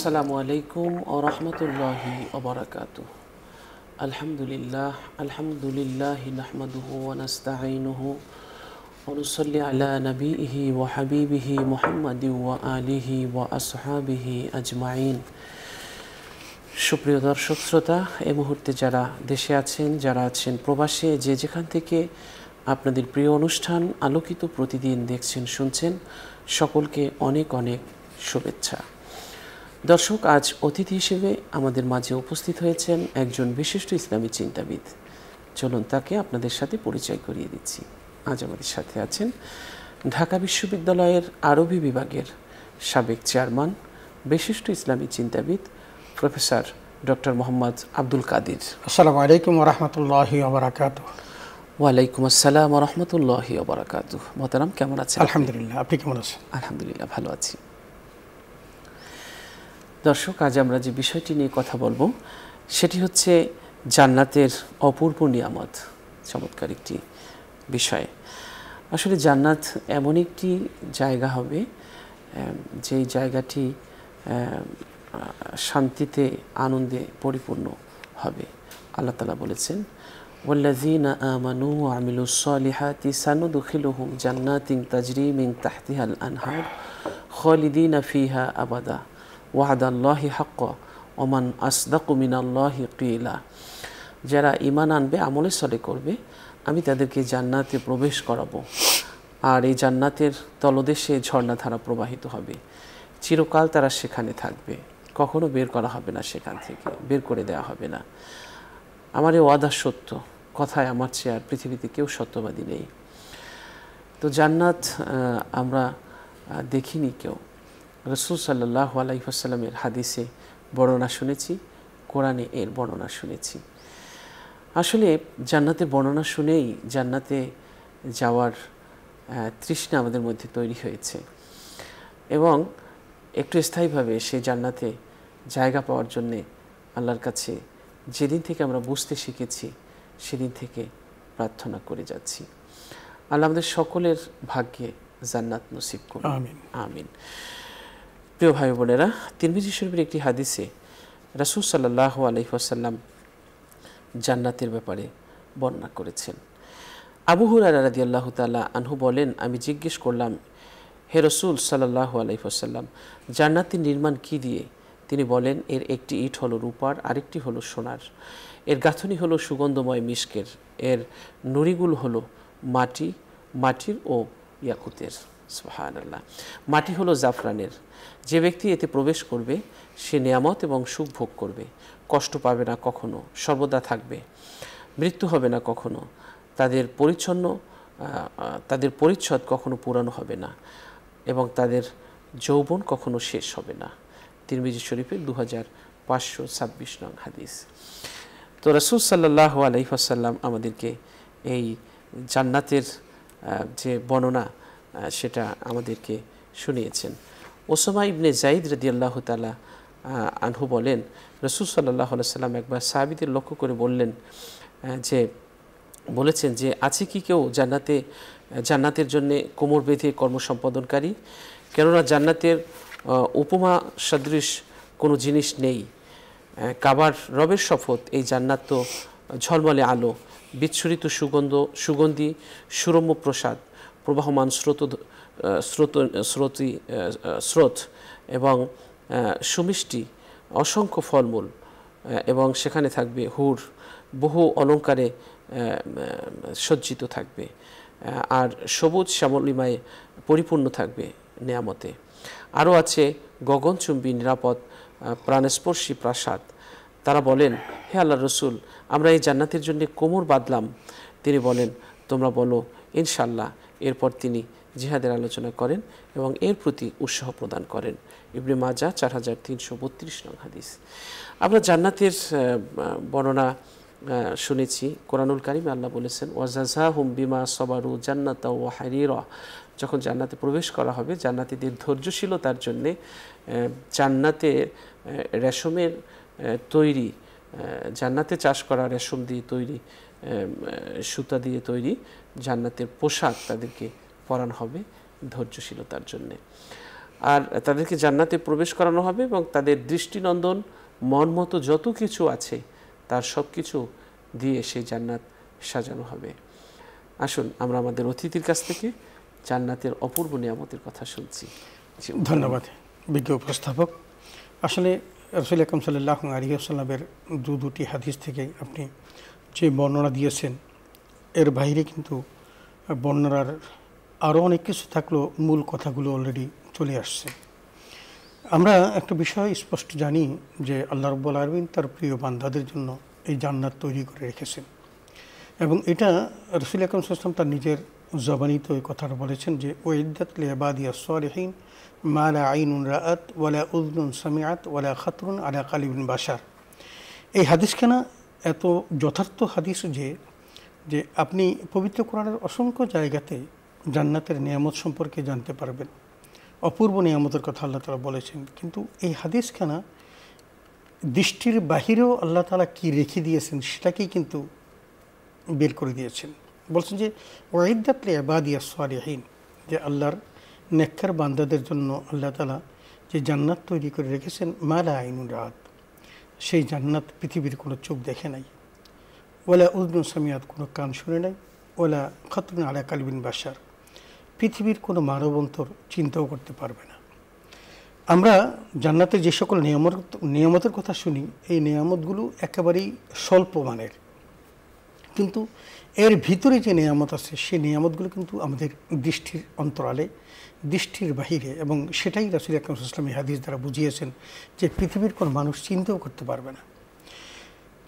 আসসালামু আলাইকুম ওয়া রাহমাতুল্লাহি ওয়া বারাকাতুহু। আলহামদুলিল্লাহ নাহমাদুহু ওয়া নাস্তাঈনুহু ওয়া নুসাল্লি আলা নাবিয়িহি ওয়া হাবিবিহি মুহাম্মাদি ওয়া আলিহি ওয়া আসহাবিহি আজমাইন। সুপ্রিয় দর্শক শ্রোতা, এই মুহূর্তে যারা দেশে আছেন, যারা আছেন প্রবাসে, যে যেখান থেকে আপনাদের প্রিয় অনুষ্ঠান আলোকিত প্রতিদিন দেখছেন, শুনছেন, সকলকে অনেক অনেক শুভেচ্ছা। দর্শক, আজ অতিথি হিসেবে আমাদের মাঝে উপস্থিত হয়েছেন একজন বিশিষ্ট ইসলামী চিন্তাবিদ। চলুন তাকে আপনাদের সাথে পরিচয় করিয়ে দিচ্ছি। আজ আমাদের সাথে আছেন ঢাকা বিশ্ববিদ্যালয়ের আরবি বিভাগের সাবেক চেয়ারম্যান, বিশিষ্ট ইসলামী চিন্তাবিদ প্রফেসর ডক্টর মোহাম্মদ আব্দুল কাদির। আসসালামু আলাইকুম ওয়া রাহমাতুল্লাহি ওয়া বারাকাতুহু। ওয়ালাইকুম আসসালাম ওয়া রাহমাতুল্লাহি ওয়া বারাকাতুহু। মোহতারাম, কেমন আছেন? আলহামদুলিল্লাহ, আপনি কেমন আছেন? আলহামদুলিল্লাহ, ভালো আছি। দর্শক, আজ আমরা যে বিষয়টি নিয়ে কথা বলবো সেটি হচ্ছে জান্নাতের অপূর্ব নিয়ামত। চমৎকার একটি বিষয়। আসলে জান্নাত এমন একটি জায়গা হবে যেই জায়গাটি শান্তিতে, আনন্দে পরিপূর্ণ হবে। আল্লাহ তাআলা বলেছেন, ওয়াল্লাযীনা আমানু ওয়া আমিলুস সালিহাতি সানুদখিলুহুম জান্নাতিন তাজরি মিন তাহতিহাল আনহার খালিদিনা ফিহা আবাদা ওয়াদাল্লাহি হাক্কা ওমান আসদাকু মিনাল্লাহি কিলা। যারা ঈমান আনবে, আমলে সলে করবে, আমি তাদেরকে জান্নাতে প্রবেশ করাবো, আর এই জান্নাতের তলদেশে ঝর্ণাধারা প্রবাহিত হবে। চিরকাল তারা সেখানে থাকবে, কখনো বের করা হবে না, সেখান থেকে বের করে দেওয়া হবে না। আমার এই ওয়াদা সত্য, কথায় আমার চেয়ে আর পৃথিবীতে কেউ সত্যবাদী নেই। তো জান্নাত আমরা দেখিনি কেউ। রাসূল সাল্লাল্লাহু আলাইহি ওয়াসাল্লামের হাদিসে বর্ণনা শুনেছি, কোরআনে এর বর্ণনা শুনেছি। আসলে জান্নাতের বর্ণনা শুনেই জান্নাতে যাওয়ার তৃষ্ণা আমাদের মধ্যে তৈরি হয়েছে, এবং একটু স্থায়ীভাবে সেই জান্নাতে জায়গা পাওয়ার জন্যে আল্লাহর কাছে যেদিন থেকে আমরা বুঝতে শিখেছি সেদিন থেকে প্রার্থনা করে যাচ্ছি। আল্লাহ আমাদের সকলের ভাগ্যে জান্নাত নসিব করুন, আমিন আমিন। প্রিয় ভাই বোনেরা, তিরমিজি শরীফের একটি হাদিসে রাসূল সাল্লাল্লাহু আলাইহি ওয়াসাল্লাম জান্নাতের ব্যাপারে বর্ণনা করেছেন। আবু হুরায়রা রাদিয়াল্লাহু তাআলা আনহু বলেন, আমি জিজ্ঞেস করলাম, হে রাসূল সাল্লাল্লাহু আলাইহি ওয়াসাল্লাম, জান্নাতের নির্মাণ কি দিয়ে? তিনি বলেন, এর একটি ইট হলো রূপার, আরেকটি হলো সোনার, এর গাঁথনি হলো সুগন্ধময় মিশকের, এর নুড়িগুলো হলো মাটির ও ইয়াকুতের। সুবহানাল্লাহ। মাটি হলো জাফরানের। যে ব্যক্তি এতে প্রবেশ করবে সে নিয়ামত এবং সুখ ভোগ করবে, কষ্ট পাবে না কখনো, সর্বদা থাকবে, মৃত্যু হবে না কখনো, তাদের পরিচ্ছদ কখনো পুরানো হবে না, এবং তাদের যৌবন কখনো শেষ হবে না। তিরমিজি শরীফের 2526 নং হাদিস। তো রাসূল সাল্লাল্লাহু আলাইহি ওয়াসাল্লাম আমাদেরকে এই জান্নাতের যে বর্ণনা সেটা আমাদেরকে শুনিয়েছেন। ওসামা ইবনে যায়েদ রাদিয়াল্লাহু তাআলা আনহু বলেন, রাসূল সাল্লাল্লাহু আলাইহি ওয়াসাল্লাম একবার সাহাবীদের লক্ষ্য করে বলেছেন যে আছে কি কেউ জান্নাতের জন্য কোমর বেঁধে কর্ম সম্পাদনকারী? কেননা জান্নাতের উপমা সদৃশ কোনো জিনিস নেই। কাবার রবের শপথ, এই জান্নাত তো ঝলমলে আলো, বিচ্ছুরিত সুগন্ধি, সুরম্য প্রসাদ, প্রবাহমান স্রোত এবং সুমিষ্টি অসংখ্য ফলমূল, এবং সেখানে থাকবে হুর, বহু অলঙ্কারে সজ্জিত থাকবে, আর সবুজ শ্যামলিমায় পরিপূর্ণ থাকবে নিয়ামতে। আরও আছে গগনচুম্বী নিরাপদ প্রাণস্পর্শী প্রাসাদ। তারা বলেন, হে আল্লাহর রাসূল, আমরা এই জান্নাতের জন্য কোমর বাঁধলাম। তিনি বলেন, তোমরা বলো ইনশাআল্লাহ। এরপর তিনি জিহাদের আলোচনা করেন এবং এর প্রতি উৎসাহ প্রদান করেন। ইবনে মাজাহ 4332 নং হাদিস। আমরা জান্নাতের বর্ণনা শুনেছি। কোরআনুল কারীমে আল্লাহ বলেছেন, ওয়াজাযাহুম বিমা সাবারু জান্নাতা ওয়া হারিরা। যখন জান্নাতে প্রবেশ করা হবে, জান্নাতীদের ধৈর্যশীলতার জন্যে জান্নাতে রেশমের তৈরি, জান্নাতে চাষ করা রেশম দিয়ে তৈরি, সুতা দিয়ে তৈরি জান্নাতের পোশাক তাদেরকে পরানো হবে ধৈর্যশীলতার জন্যে। আর তাদেরকে জান্নাতে প্রবেশ করানো হবে এবং তাদের দৃষ্টিনন্দন মন মতো যত কিছু আছে তার সব কিছু দিয়ে সেই জান্নাত সাজানো হবে। আসুন আমরা আমাদের অতিথির কাছ থেকে জান্নাতের অপূর্ব নিয়ামতের কথা শুনছি। ধন্যবাদ বিজ্ঞ উপস্থাপক। আসলে রাসূল আকরাম সাল্লাল্লাহু আলাইহি ওয়াসাল্লামের দুটি হাদিস থেকে আপনি যে বর্ণনা দিয়েছেন এর বাইরে কিন্তু বর্ণনার আরও অনেক কিছু থাকলেও মূল কথাগুলো অলরেডি চলে আসছে। আমরা একটা বিষয় স্পষ্ট জানি যে আল্লাহ রাব্বুল আলামিন তার প্রিয় বান্দাদের জন্য এই জান্নাত তৈরি করে রেখেছেন এবং এটা রাসূল আকরাম সাল্লাল্লাহু আলাইহি ওয়াসাল্লাম তার নিজের জবানি তো এই কথাটা বলেছেন যে উইদ্দাত লিইবাদিয়াস সালিহিন মা লা আইনুন রাআত ওয়ালা উযনুন সামিআত ওয়ালা খাতরুন আলা কালবিন বাশার। এই হাদিসখানা এত যথার্থ হাদিস যে আপনি পবিত্র কোরআনের অসংখ্য জায়গাতে জান্নাতের নিয়ামত সম্পর্কে জানতে পারবেন, অপূর্ব নিয়ামতের কথা আল্লাহ তাআলা বলেছেন। কিন্তু এই হাদিসখানা দৃষ্টির বাহিরেও আল্লাহ তাআলা কি রেখে দিয়েছেন সেটাকেই কিন্তু বের করে দিয়েছেন। বলছেন যে ওয়াইদ্দাত লিইবাদিয়াস সালিহিন, যে আল্লাহর নেককার বান্দাদের জন্য আল্লাহ তাআলা যে জান্নাত তৈরি করে রেখেছেন মা লা আইনুন রাআত, সেই জান্নাত পৃথিবীর কোনো চোখ দেখে নাই, ওয়ালা উযনুন সামিআত, কোনো কান শুনে নাই, ওয়ালা খাতরুন আলা কালবিন বাশার, পৃথিবীর কোনো মানবন্তর চিন্তাও করতে পারবে না। আমরা জান্নাতের যে সকল নিয়ামতের কথা শুনি এই নিয়ামতগুলো একেবারেই স্বল্প মানের, কিন্তু এর ভিতরে যে নিয়ামত আছে সেই নিয়ামতগুলো কিন্তু আমাদের দৃষ্টির অন্তরালে, দৃষ্টির বাহিরে, এবং সেটাই রাসূল আকরাম সাল্লাল্লাহু আলাইহি ওয়াসাল্লাম হাদিস দ্বারা বুঝিয়েছেন যে পৃথিবীর কোনো মানুষ চিন্তাও করতে পারবে না।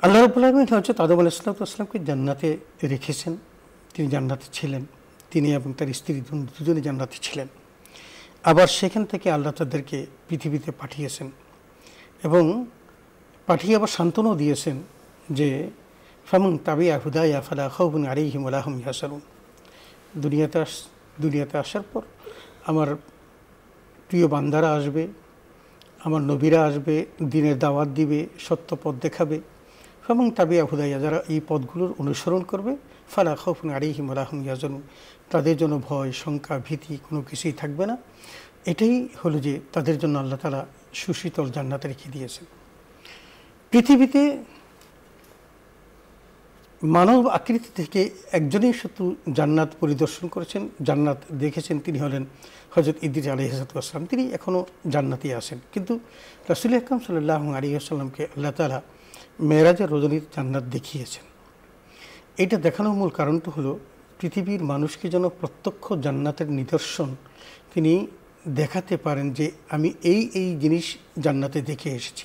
আল্লাহ রাব্বুল আলামিন হযরত আদম আলাইহিস সালামকে জান্নাতে রেখেছেন, তিনি জান্নাতে ছিলেন, তিনি এবং তার স্ত্রী দুজনে জান্নাতে ছিলেন। আবার সেখান থেকে আল্লাহ তাদেরকে পৃথিবীতে পাঠিয়েছেন এবং পাঠিয়ে আবার সান্ত্বনাও দিয়েছেন যে ফামান তাবিআ হুদায়া ফালা খাউফুন আলাইহিম ওয়ালা হুম ইয়াহজানুন। দুনিয়াতে আসার পর আমার প্রিয় বান্দারা আসবে, আমার নবীরা আসবে, দ্বীনের দাওয়াত দিবে, সত্য পথ দেখাবে। ফামান তাবিআ হুদায়া, যারা এই পথগুলোর অনুসরণ করবে, ফালা খাউফুন আলাইহিম ওয়ালা হুম ইয়াহজানুন, তাদের জন্য ভয়, শঙ্কা, ভীতি কোনো কিছুই থাকবে না। এটাই হলো যে তাদের জন্য আল্লাহ তাআলা সুশীতল জান্নাত রেখে দিয়েছেন। পৃথিবীতে মানব আকৃতি থেকে একজনই শুধু জান্নাত পরিদর্শন করেছেন, জান্নাত দেখেছেন, তিনি হলেন হযরত ইদ্রিস আলাইহিস সালাম। তিনি এখনও জান্নাতেই আছেন, কিন্তু রাসূল আকরাম সাল্লাল্লাহু আলাইহি ওয়াসাল্লামকে আল্লাহ তাআলা মেরাজের রজনীর জান্নাত দেখিয়েছেন। এটা দেখানোর মূল কারণটা হলো পৃথিবীর মানুষকে যেন প্রত্যক্ষ জান্নাতের নিদর্শন তিনি দেখাতে পারেন যে আমি এই জিনিস জান্নাতে দেখে এসেছি।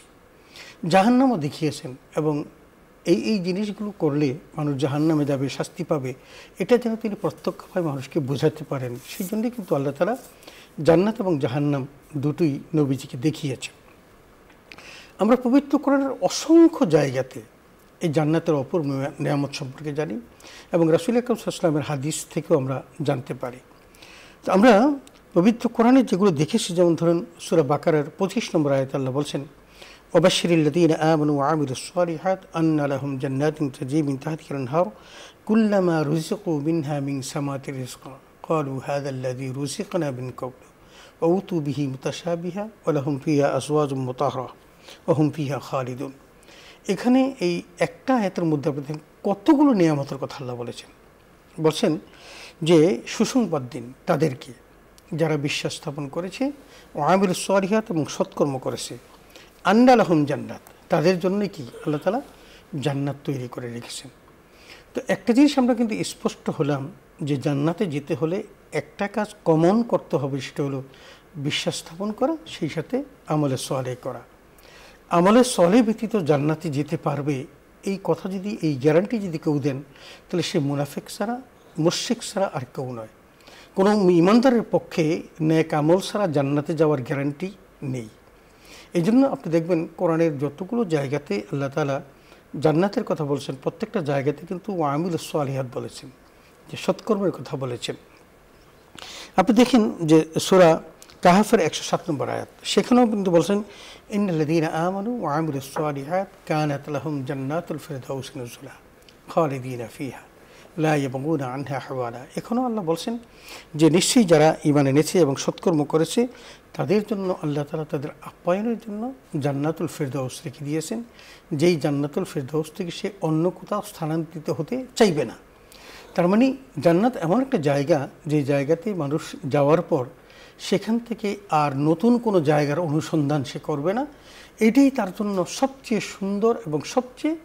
জাহান্নামও দেখিয়েছেন এবং এই জিনিসগুলো করলে মানুষ জাহান্নামে যাবে, শাস্তি পাবে, এটা যেন তিনি প্রত্যক্ষভাবে মানুষকে বোঝাতে পারেন। সেই জন্যই কিন্তু আল্লাহ তাআলা জান্নাত এবং জাহান্নাম দুটোই নবীজিকে দেখিয়েছেন। আমরা পবিত্র কোরআনের অসংখ্য জায়গাতে এই জান্নাতের অপূর্ব নিয়ামত সম্পর্কে জানি এবং রাসূল আকরাম সাল্লাল্লাহু আলাইহি ওয়াসাল্লামের হাদিস থেকেও আমরা জানতে পারি। তো আমরা পবিত্র কোরআনে যেগুলো দেখেছি, যেমন ধরুন সূরা বাকারার 25 নম্বর আয়াতে আল্লাহ বলছেন ওয়াবাশশিরিল্লাযীনা আমানু ওয়া আমিলুস সালিহাত আন্না লাহুম জান্নাতুন তাজরি মিন তাহতিহাল আনহার কুল্লামা রুযিকু মিনহা মিন সামাতির রিজকা ক্বালু হাযাল্লাযী রুযিকনা মিন ক্বাবলু ওয়া উতু বিহি মুতাশাবিহা ওয়া লাহুম ফিহা আজওয়াজুম মুতাহহারা ওয়া হুম ফিহা খালিদুন। এখানে এই একটা আয়াতের মধ্যে আপনি দেখেন কতগুলো নিয়ামতের কথা আল্লাহ বলছেন যে সুসংবাদ দিন তাদেরকে যারা বিশ্বাস স্থাপন করেছে, ওয়া আমিলুস সালিহাত, এবং সৎকর্ম করেছে, আন্না লাহুম জান্নাত, তাদের জন্য কি আল্লাহ তাআলা জান্নাত তৈরি করে রেখেছেন। তো একটা জিনিস আমরা কিন্তু স্পষ্ট হলাম যে জান্নাতে যেতে হলে একটা কাজ কমন করতে হবে, সেটা হলো বিশ্বাস স্থাপন করা, সেই সাথে আমলে সালেহ করা। আমলে সালেহ ব্যতীত জান্নাতে যেতে পারবে এই কথা যদি, এই গ্যারান্টি যদি কেউ দেন, তাহলে সে মুনাফিক ছাড়া, মুশরিক ছাড়া আর কেউ নয়। কোনো ইমানদারের পক্ষে নেক আমল ছাড়া জান্নাতে যাওয়ার গ্যারান্টি নেই। এই জন্য আপনি দেখবেন কোরআনের যতগুলো জায়গাতে আল্লাহ তাআলা জান্নাতের কথা বলছেন, প্রত্যেকটা জায়গাতে কিন্তু ওয়া আমিলুস সালিহাত বলেছেন, যে সৎকর্মের কথা বলেছেন। আপনি দেখেন যে সূরা কাহফের 107 নম্বর আয়াত, সেখানেও কিন্তু বলছেন ইন্নাল্লাযীনা আমানু ওয়া আমিলুস সালিহাত কানাত লাহুম জান্নাতুল ফিরদাউস নুজুলা খালিদিনা ফিহা লা ইয়াবগুনা আনহা হাওয়ালা। এখনও আল্লাহ বলছেন যে নিশ্চয়ই যারা ঈমান এনেছে এবং সৎকর্ম করেছে তাদের জন্য আল্লাহ তাআলা তাদের আপ্যায়নের জন্য জান্নাতুল ফেরদাউস রেখে দিয়েছেন, যেই জান্নাতুল ফেরদাউস থেকে সে অন্য কোথাও স্থানান্তরিত হতে চাইবে না। তার মানে জান্নাত এমন একটা জায়গা যে জায়গাতে মানুষ যাওয়ার পর সেখান থেকে আর নতুন কোনো জায়গার অনুসন্ধান সে করবে না। এটাই তার জন্য সবচেয়ে সুন্দর এবং সবচেয়ে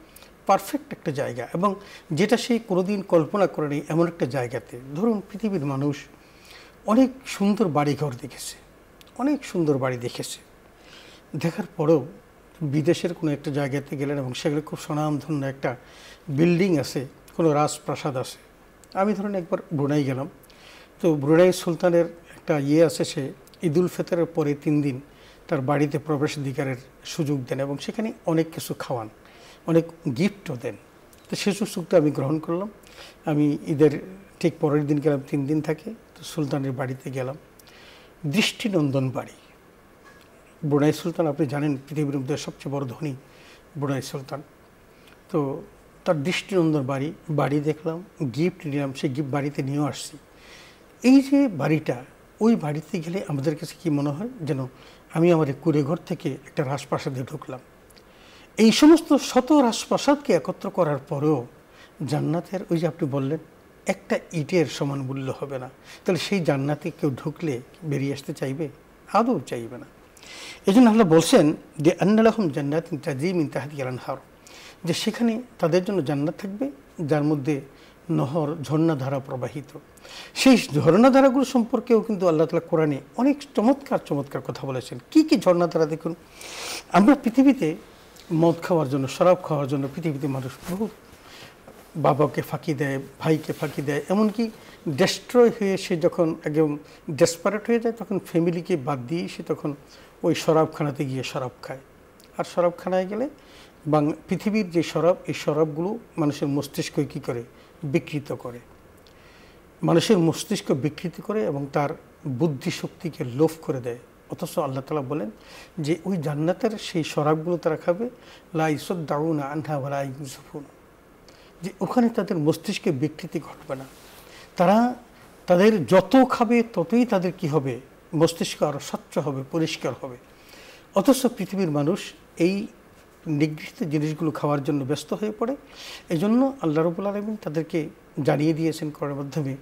পারফেক্ট একটা জায়গা, এবং যেটা সে কোনোদিন কল্পনা করেনি এমন একটা জায়গাতে। ধরুন পৃথিবীর মানুষ অনেক সুন্দর বাড়িঘর দেখেছে, অনেক সুন্দর বাড়ি দেখেছে, দেখার পরেও বিদেশের কোনো একটা জায়গাতে গেলেন এবং সেগুলো খুব স্বনামধন্য একটা বিল্ডিং আছে, কোনো রাজপ্রাসাদ আছে। আমি ধরুন একবার ব্রুনাই গেলাম, তো ব্রুনাই সুলতানের একটা আছে, সে ঈদুল ফিতরের পরে 3 দিন তার বাড়িতে প্রবেশাধিকারের সুযোগ দেন এবং সেখানে অনেক কিছু খাওয়ান, অনেক গিফটও দেন। তো সে সুযোগটা আমি গ্রহণ করলাম। আমি ঈদের ঠিক পরের দিন গেলাম, 3 দিন থাকে, তো সুলতানের বাড়িতে গেলাম। দৃষ্টিনন্দন বাড়ি। ব্রুনাই সুলতান আপনি জানেন পৃথিবীর মধ্যে সবচেয়ে বড় ধনী ব্রুনাই সুলতান। তো তার দৃষ্টিনন্দন বাড়ি দেখলাম, গিফট নিলাম, সেই গিফট বাড়িতে নিয়েও আসছি। এই যে বাড়িটা, ওই বাড়িতে গেলে আমাদের কাছে কি মনে হয় যেন আমি আমার কুঁড়েঘর থেকে একটা রাজপ্রাসাদে ঢুকলাম। এই সমস্ত শত রাজপ্রাসাদকে একত্র করার পরেও জান্নাতের ওই যে আপনি বললেন একটা ইটের সমান মূল্য হবে না, তাহলে সেই জান্নাতে কেউ ঢুকলে বেরিয়ে আসতে চাইবে? আদৌ চাইবে না। এই জন্য আল্লাহ বলছেন যে আন্না লাহুম জান্নাতুন তাজরি মিন তাহতিহাল আনহার, যে সেখানে তাদের জন্য জান্নাত থাকবে যার মধ্যে নহর ঝর্ণাধারা প্রবাহিত। সেই ঝর্ণাধারাগুলো সম্পর্কেও কিন্তু আল্লাহ তাআলা কোরআনে অনেক চমৎকার চমৎকার কথা বলেছেন। কি কি ঝর্ণাধারা দেখুন। আমরা পৃথিবীতে মদ খাওয়ার জন্য, শরাব খাওয়ার জন্য পৃথিবীতে মানুষ বহু বাবাকে ফাঁকি দেয়, ভাইকে ফাঁকি দেয়, এমনকি ডেস্ট্রয় হয়ে সে যখন একদম ডেসপারেট হয়ে যায় তখন ফ্যামিলিকে বাদ দিয়ে সে তখন ওই শরাবখানাতে গিয়ে শরাব খায়। আর শরাবখানায় গেলে পৃথিবীর যে শরাব, এই শরাবগুলো মানুষের মস্তিষ্ক কী করে বিকৃত করে, মানুষের মস্তিষ্ক বিকৃতি করে এবং তার বুদ্ধি শক্তিকে লোভ করে দেয়। অথচ আল্লাহ তাআলা বলেন যে ওই জান্নাতের সেই শরাবগুলো তারা খাবে, লা ইসাদদাউনা আনহা ওয়ালা ইউনজাফুন, যে ওখানে তাদের মস্তিষ্কে বিকৃতি ঘটবে না। তাদের যত খাবে ততই তাদের কি হবে, মস্তিষ্ক আরও স্বচ্ছ হবে, পরিষ্কার হবে। অথচ পৃথিবীর মানুষ এই নিগৃহীত জিনিসগুলো খাওয়ার জন্য ব্যস্ত হয়ে পড়ে। এই জন্য আল্লাহ রাব্বুল আলামিন তাদেরকে জানিয়ে দিয়েছেন কোরআনের মাধ্যমে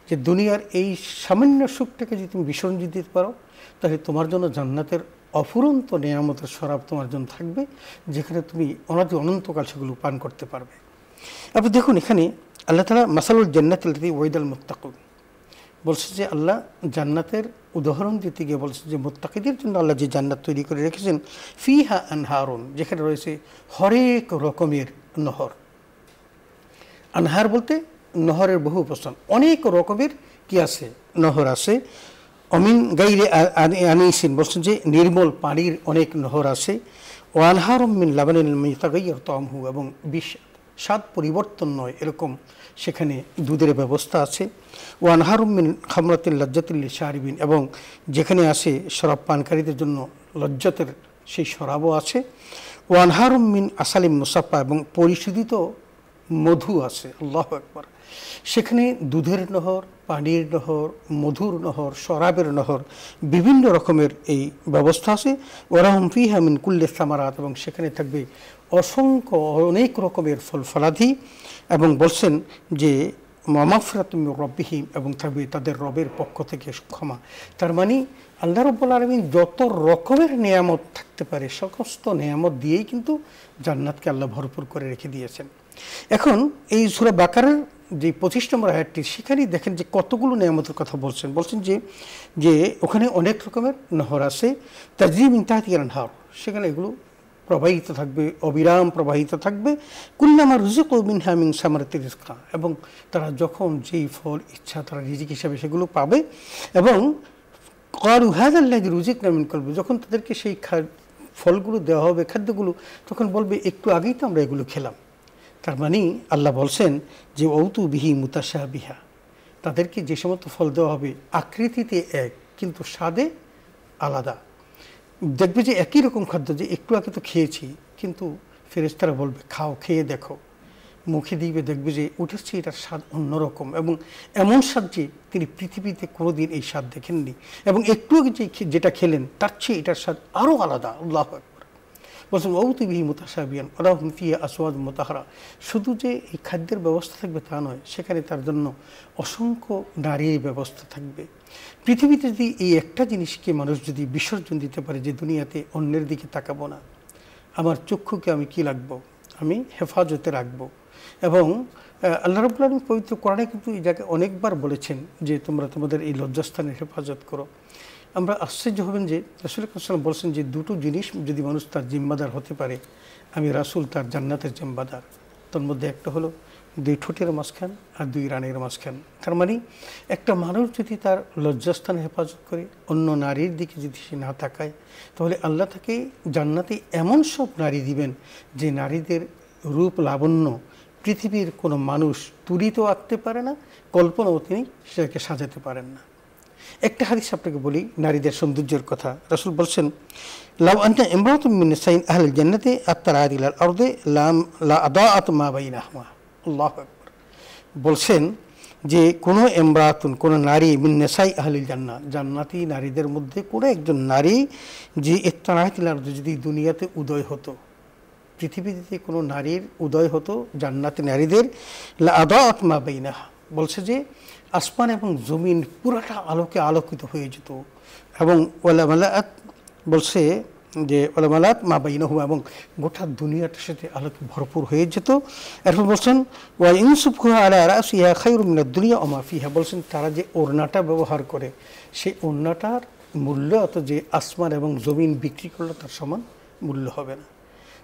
যে দুনিয়ার এই সামান্য সুখটাকে যদি তুমি বিসর্জন দিতে পারো তাহলে তোমার জন্য জান্নাতের অফুরন্ত নেয়ামতের শরাব তোমার জন্য থাকবে, যেখানে তুমি অনাদি অনন্তকাল সেগুলো পান করতে পারবে। আপনি দেখুন এখানে আল্লাহ তাআলা মাসালুল জান্নাতিল্লাতী ওয়াইদাল মুত্তাকুন বলছে যে আল্লাহ জান্নাতের উদাহরণ দিতে গিয়ে বলছে যে মুত্তাকিদের জন্য আল্লাহ যে জান্নাত তৈরি করে রেখেছেন, ফিহা আনহারুন, যেখানে রয়েছে হরেক রকমের নহর। আনহার বলতে নহরের বহু উপস্থান, অনেক রকমের কি আছে, নহর আছে। অমিন গাইরে আনিসিন বলছেন যে নির্মল পানির অনেক নহর আছে। ওয়ানহারুম মিন লাবানিন লাম ইয়াতাগাইয়ার তা'আমুহু, এবং স্বাদ পরিবর্তন নয় এরকম সেখানে দুধের ব্যবস্থা আছে। ওয়ানহারুম মিন খামরাতিন লাজ্জাতিল লিশারিবিন, এবং যেখানে আছে শরাব পানকারীদের জন্য লজ্জাতের সেই শরাবও আছে। ওয়ানহারুম মিন আসালিম মুসাফা, এবং পরিশোধিত মধু আছে। আল্লাহু আকবার। সেখানে দুধের নহর, পানির নহর, মধুর নহর, শরাবের নহর, বিভিন্ন রকমের এই ব্যবস্থা আছে। ওয়ালাহুম ফিহা মিন কুল্লি সামারাত, এবং সেখানে থাকবে অসংখ্য অনেক রকমের ফল ফলাদি, এবং বলছেন যে মাগফিরাতুম মির রাব্বিহিম, এবং থাকবে তাদের রবের পক্ষ থেকে ক্ষমা। তার মানে আল্লাহ রাব্বুল আলামিন যত রকমের নিয়ামত থাকতে পারে সমস্ত নিয়ামত দিয়েই কিন্তু জান্নাতকে আল্লাহ ভরপুর করে রেখে দিয়েছেন। এখন এই সূরা বাকারার যে 25 নম্বর আয়াতটি, সেখানেই দেখেন যে কতগুলো নিয়ামতের কথা বলছেন যে ওখানে অনেক রকমের নহর আছে, তাজরি মিন তাহতিহাল আনহার, সেখানে এগুলো প্রবাহিত থাকবে, অবিরাম প্রবাহিত থাকবে। কুল্লামা রুজিকু মিনহা মিন সামারাতির রিজকা, এবং তারা যখন যেই ফল ইচ্ছা তারা রিজিক হিসাবে সেগুলো পাবে। এবং ক্বালু হাযাল্লাযী রুজিকনা মিন ক্বাবল, যখন তাদেরকে সেই ফলগুলো দেওয়া হবে, খাদ্যগুলো, তখন বলবে একটু আগেই তো আমরা এগুলো খেলাম। তার মানে আল্লাহ বলছেন যে ঔতু বিহি মুতাশাবিহা, তাদেরকে যে সমস্ত ফল দেওয়া হবে আকৃতিতে এক কিন্তু স্বাদে আলাদা। দেখবে যে একই রকম খাদ্য, যে একটু আগে তো খেয়েছি, কিন্তু ফেরেশতারা বলবে খাও, খেয়ে দেখো, মুখে দিবে, দেখবে যে ওটার চেয়ে এটার স্বাদ অন্যরকম, এবং এমন স্বাদ যে তিনি পৃথিবীতে কোনোদিন এই স্বাদ দেখেননি, এবং একটু যেটা খেলেন তার চেয়ে এটার স্বাদ আরও আলাদা। আল্লাহু আকবার। বলছেন ওউতি বিহি মুতাশাবিয়ান ওয়ালাহুম ফিহা আসওয়াদ মুতাহহারা। শুধু যে এই খাদ্যের ব্যবস্থা থাকবে তা নয়, সেখানে তার জন্য অসংখ্য নারীর ব্যবস্থা থাকবে। পৃথিবীতে যদি এই একটা জিনিসকে মানুষ যদি বিসর্জন দিতে পারে যে দুনিয়াতে অন্যের দিকে তাকাবো না, আমার চক্ষুকে আমি কি রাখবো, আমি হেফাজতে রাখবো। এবং আল্লাহ রাব্বুল আলামিন পবিত্র কোরআনে কিন্তু এই জায়গায় অনেকবার বলেছেন যে তোমরা তোমাদের এই লজ্জাস্থানের হেফাজত করো। আমরা আশ্চর্য হবেন যে রাসূল সাল্লাল্লাহু বলছেন যে দুটো জিনিস যদি মানুষ তার জিম্মাদার হতে পারে, আমি রাসূল তার জান্নাতের জিম্মাদার। তার মধ্যে একটা হলো 2 ঠোঁটের মাঝখান আর 2 রানের মাঝখান। তার মানে একটা মানুষ যদি তার লজ্জাস্থান হেফাজত করে, অন্য নারীর দিকে যদি সে না তাকায়, তাহলে আল্লাহ তাকে জান্নাতে এমন সব নারী দিবেন যে নারীদের রূপ লাবণ্য পৃথিবীর কোনো মানুষ তুলিতেও আঁকতে পারে না, কল্পনাও তিনি সেটাকে সাজাতে পারেন না। একটা হাদিস আপনাকে বলি নারীদের সৌন্দর্যের কথা। রাসূল বলছেন লাউ আনতা ইমরাতুম মিন নিসাইন আহলিল জান্নাতি আত্তারাত ইলাল আরদি লা আদাআত মা বাইনাহুমা। আল্লাহু আকবার। বলছেন যে কোনো ইমরাতুন, কোনো নারী, মিন নিসাই আহলিল জান্নাহ, জান্নাতি নারীদের মধ্যে কোনো একজন নারী যে ইত্তারাত ইলাল আরদি, যদি দুনিয়াতে উদয় হতো, পৃথিবীতে কোনো নারীর উদয় হতো জান্নাতি নারীদের, লা আদাআত মা বাইনাহা, বলছে যে আসমান এবং জমিন পুরাটা আলোকে আলোকিত হয়ে যেত। এবং ওয়ালা মালাআত, বলছে যে ওয়ালা মালাআত মা বাইনাহুমা, এবং গোটা দুনিয়াটার সাথে আলোকে ভরপুর হয়ে যেত। এরপর বলছেন ওয়া ইনসুবহা আলা রাসিহা খায়রুম মিনাদ দুনিয়া ওয়া মা ফিহা, বলছেন তারা যে ওড়নাটা ব্যবহার করে, সেই ওড়নাটার মূল্য অত যে আসমান এবং জমিন বিক্রি করলে তার সমান মূল্য হবে না।